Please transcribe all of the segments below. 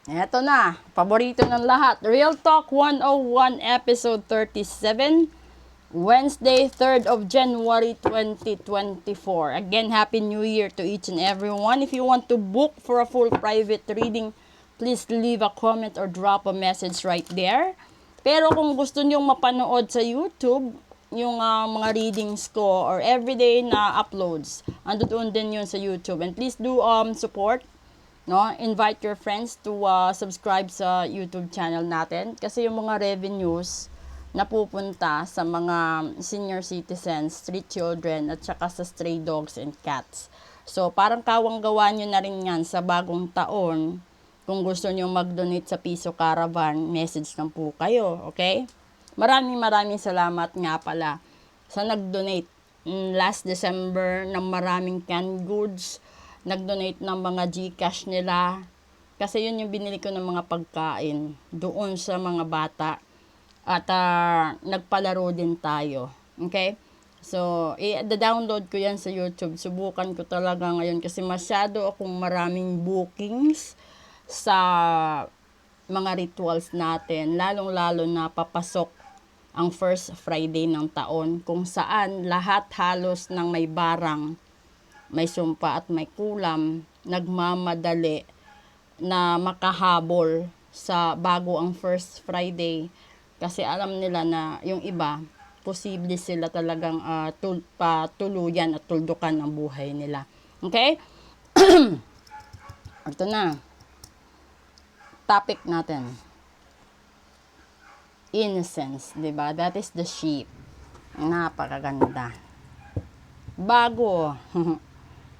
Eto na, paborito ng lahat. Real Talk 101 episode 37, Wednesday, 3rd of January 2024. Again, Happy New Year to each and everyone. If you want to book for a full private reading, please leave a comment or drop a message right there. Pero kung gusto nyong mapanood sa YouTube, yung mga readings ko or everyday na uploads, andoon din yun sa YouTube. And please do support, no? Invite your friends to subscribe sa YouTube channel natin kasi yung mga revenues napupunta sa mga senior citizens, street children, at saka sa stray dogs and cats. So, parang kawang-gawa nyo na rin yan sa bagong taon. Kung gusto nyo mag-donate sa Piso Caravan, message lang po kayo, okay? Maraming salamat nga pala sa nag-donate last December ng maraming canned goods, nag-donate ng mga GCash nila. Kasi yun yung binili ko ng mga pagkain doon sa mga bata. At nagpalaro din tayo. Okay? So, i-download ko yan sa YouTube. Subukan ko talaga ngayon kasi masyado akong maraming bookings sa mga rituals natin. Lalong-lalo na papasok ang first Friday ng taon kung saan lahat halos ng may barang, may sumpa at may kulam, nagmamadali na makahabol sa bago ang first Friday kasi alam nila na yung iba, posible sila talagang patuluyan at tuldukan ang buhay nila. Okay? Ito na. Topic natin. Innocence, 'di ba? That is the sheep. Napakaganda. Bago.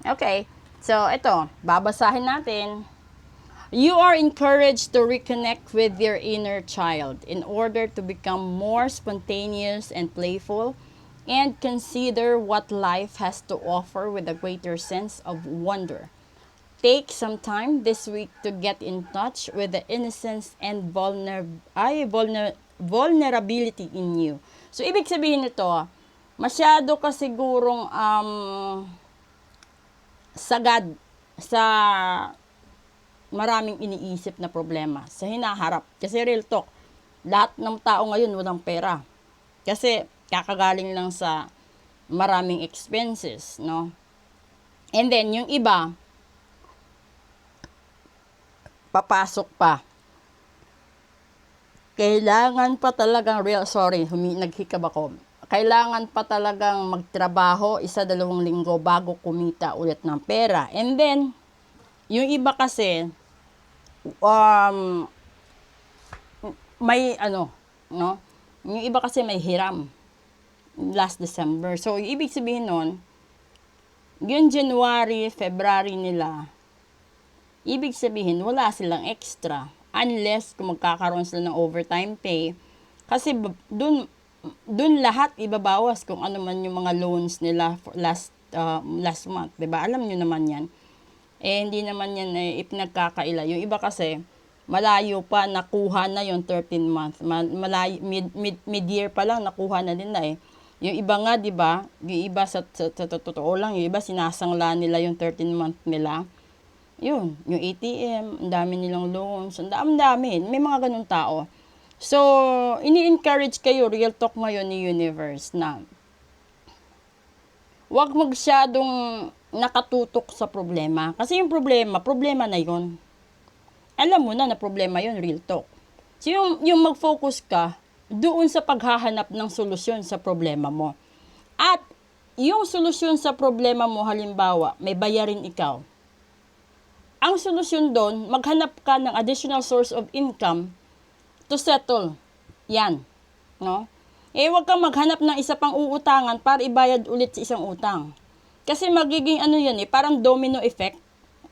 Okay. So, ito, babasahin natin. You are encouraged to reconnect with your inner child in order to become more spontaneous and playful and consider what life has to offer with a greater sense of wonder. Take some time this week to get in touch with the innocence and vulnerability in you. So, ibig sabihin nito, masyado ka sigurong sagad sa maraming iniisip na problema sa hinaharap. Kasi real talk, lahat ng tao ngayon walang pera. Kasi kakagaling lang sa maraming expenses, no? And then, yung iba, papasok pa. Kailangan pa talagang naghikab ako. Kailangan pa talagang magtrabaho 1-2 linggo bago kumita ulit ng pera. And then, yung iba kasi, may no? Yung iba kasi may hiram last December. So, ibig sabihin nun, yung January, February nila, ibig sabihin, wala silang extra. Unless kung magkakaroon sila ng overtime pay. Kasi dun lahat ibabawas kung ano man yung mga loans nila last month. Diba? Alam nyo naman yan. Hindi naman yan ipinagkakaila. Yung iba kasi, malayo pa, nakuha na yung 13 month. Mid-year pa lang, nakuha na din na eh. Yung iba nga, di ba? Yung iba sa totoo lang, yung iba sinasangla nila yung 13 month nila. Yun, yung ATM, ang dami nilang loans, ang dami. May mga ganun tao. So, ini-encourage kayo, real talk ngayon ni Universe, na huwag magsyadong nakatutok sa problema. Kasi yung problema na yun. Alam mo na problema yun, real talk. So, yung mag-focus ka doon sa paghahanap ng solusyon sa problema mo. At, yung solusyon sa problema mo, halimbawa, may bayarin ikaw. Ang solusyon doon, maghanap ka ng additional source of income to settle. Yan. No? Huwag kang maghanap ng isa pang uutangan para ibayad ulit sa isang utang. Kasi magiging yan parang domino effect.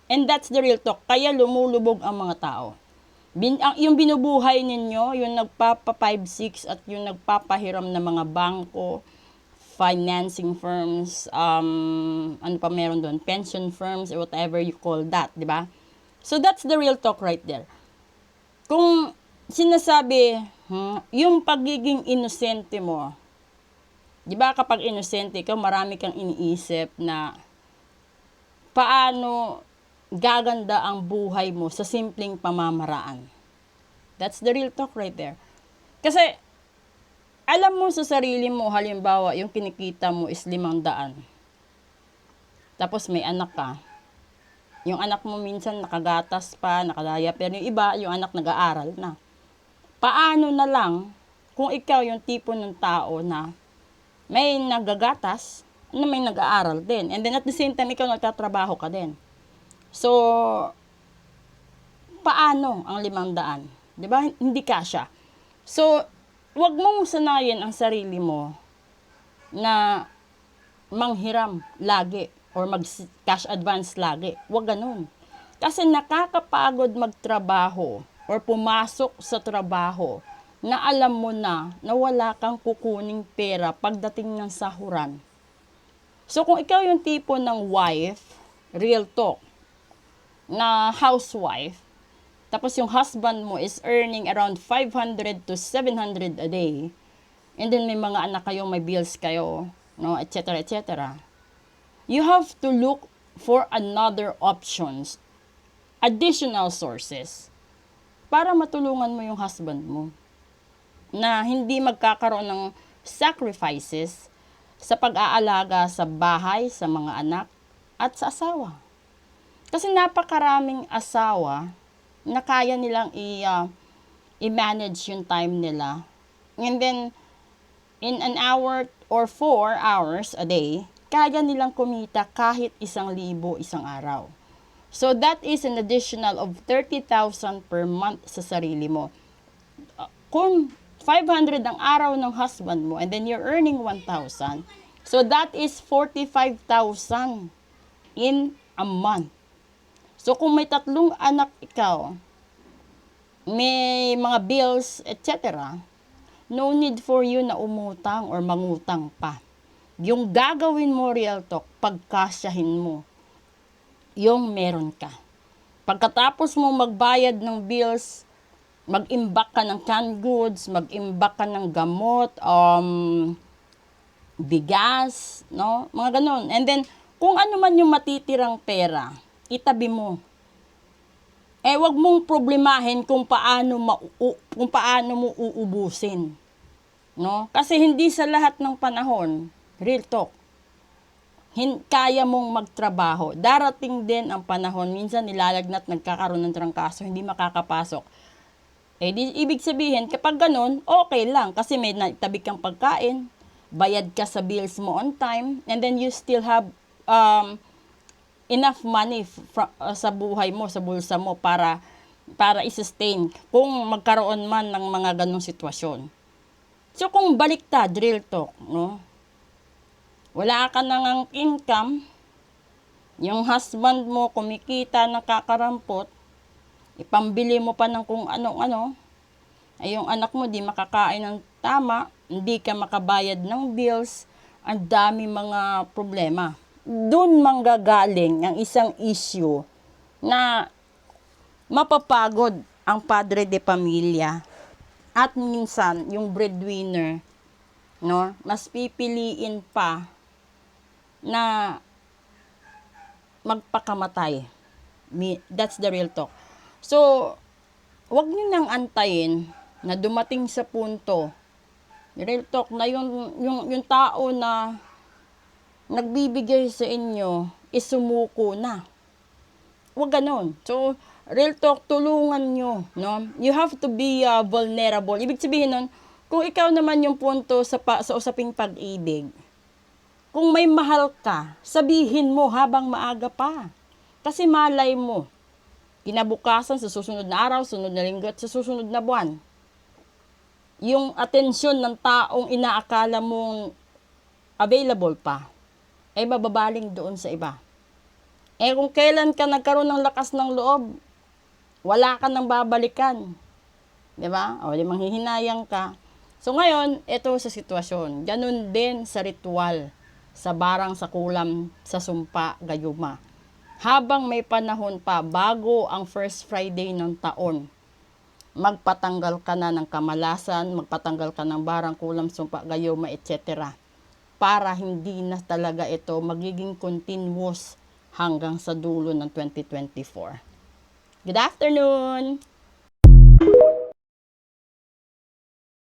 And that's the real talk. Kaya lumulubog ang mga tao. Yung binubuhay ninyo, yung nagpapa 5-6 at yung nagpapahiram ng mga bangko, financing firms, ano pa meron doon, pension firms, or whatever you call that, di ba? So that's the real talk right there. Kung sinasabi, yung pagiging inosente mo, di ba kapag inosente ka, marami kang iniisip na paano gaganda ang buhay mo sa simpleng pamamaraan. That's the real talk right there. Kasi, alam mo sa sarili mo, halimbawa, yung kinikita mo is 500. Tapos may anak ka. Yung anak mo minsan nakagatas pa, nakadaya, pero yung iba, yung anak nag-aaral na. Paano na lang kung ikaw yung tipo ng tao na may nagagatas, na may nag-aaral din. And then at the same time, ikaw nagtatrabaho ka din. So, paano ang 500? Diba? Hindi kasya. So, wag mong sanayin ang sarili mo na manghiram lagi or mag-cash advance lagi. Wag ganun. Kasi nakakapagod magtrabaho or pumasok sa trabaho na alam mo na wala kang kukuning pera pagdating ng sahuran. So, kung ikaw yung tipo ng wife, real talk, na housewife, tapos yung husband mo is earning around 500 to 700 a day, and then may mga anak kayo, may bills kayo, no, etc., etc., you have to look for another options, additional sources, para matulungan mo yung husband mo, na hindi magkakaroon ng sacrifices sa pag-aalaga sa bahay, sa mga anak, at sa asawa. Kasi napakaraming asawa na kaya nilang i-manage yung time nila. And then, in an hour or 4 hours a day, kaya nilang kumita kahit 1,000 isang araw. So, that is an additional of 30,000 per month sa sarili mo. Kung 500 ang araw ng husband mo, and then you're earning 1,000, so that is 45,000 in a month. So, kung may 3 anak ikaw, may mga bills, etc., no need for you na umutang or mangutang pa. Yung gagawin mo, real talk, pagkasyahin mo, yung meron ka. Pagkatapos mo magbayad ng bills, mag-imbak ka ng canned goods, mag-imbak ka ng gamot, bigas, no? Mga ganun. And then, kung ano man yung matitirang pera, itabi mo. Wag mong problemahin kung paano mo uubusin. No? Kasi hindi sa lahat ng panahon, real talk, kaya mong magtrabaho. Darating din ang panahon, minsan nilalagnat, nagkakaroon ng trangkaso, hindi makakapasok. Ibig sabihin, kapag ganun, okay lang. Kasi may tabi kang pagkain, bayad ka sa bills mo on time, and then you still have enough money sa buhay mo, sa bulsa mo para i-sustain kung magkaroon man ng mga ganong sitwasyon. So kung baliktad, real talk, no? Wala ka nang income, yung husband mo kumikita, nakakarampot, ipambili mo pa ng kung anong-ano, ay yung anak mo di makakain ng tama, hindi ka makabayad ng bills, ang dami mga problema. Doon manggagaling ang isang issue na mapapagod ang padre de pamilya at minsan yung breadwinner, no, mas pipiliin pa na magpakamatay. That's the real talk. So, wag niyo nang antayin na dumating sa punto, real talk, na yung tao na nagbibigay sa inyo, isumuko na. Huwag ganon. So, real talk, tulungan nyo. No? You have to be vulnerable. Ibig sabihin nun, kung ikaw naman yung punto sa usaping pag-ibig, kung may mahal ka, sabihin mo habang maaga pa. Kasi malay mo, kinabukasan, sa susunod na araw, sunod na linggo, at sa susunod na buwan, yung atensyon ng taong inaakala mong available pa, ay mababaling doon sa iba. Kung kailan ka nagkaroon ng lakas ng loob, wala ka nang babalikan. Diba? O, di manghihinayang ka. So ngayon, ito sa sitwasyon. Ganun din sa ritual, sa barang, sa kulam, sa sumpa, gayuma. Habang may panahon pa, bago ang first Friday ng taon, magpatanggal ka na ng kamalasan, magpatanggal ka ng barang, kulam, sumpa, gayuma, etc. Para hindi na talaga ito magiging continuous hanggang sa dulo ng 2024. Good afternoon!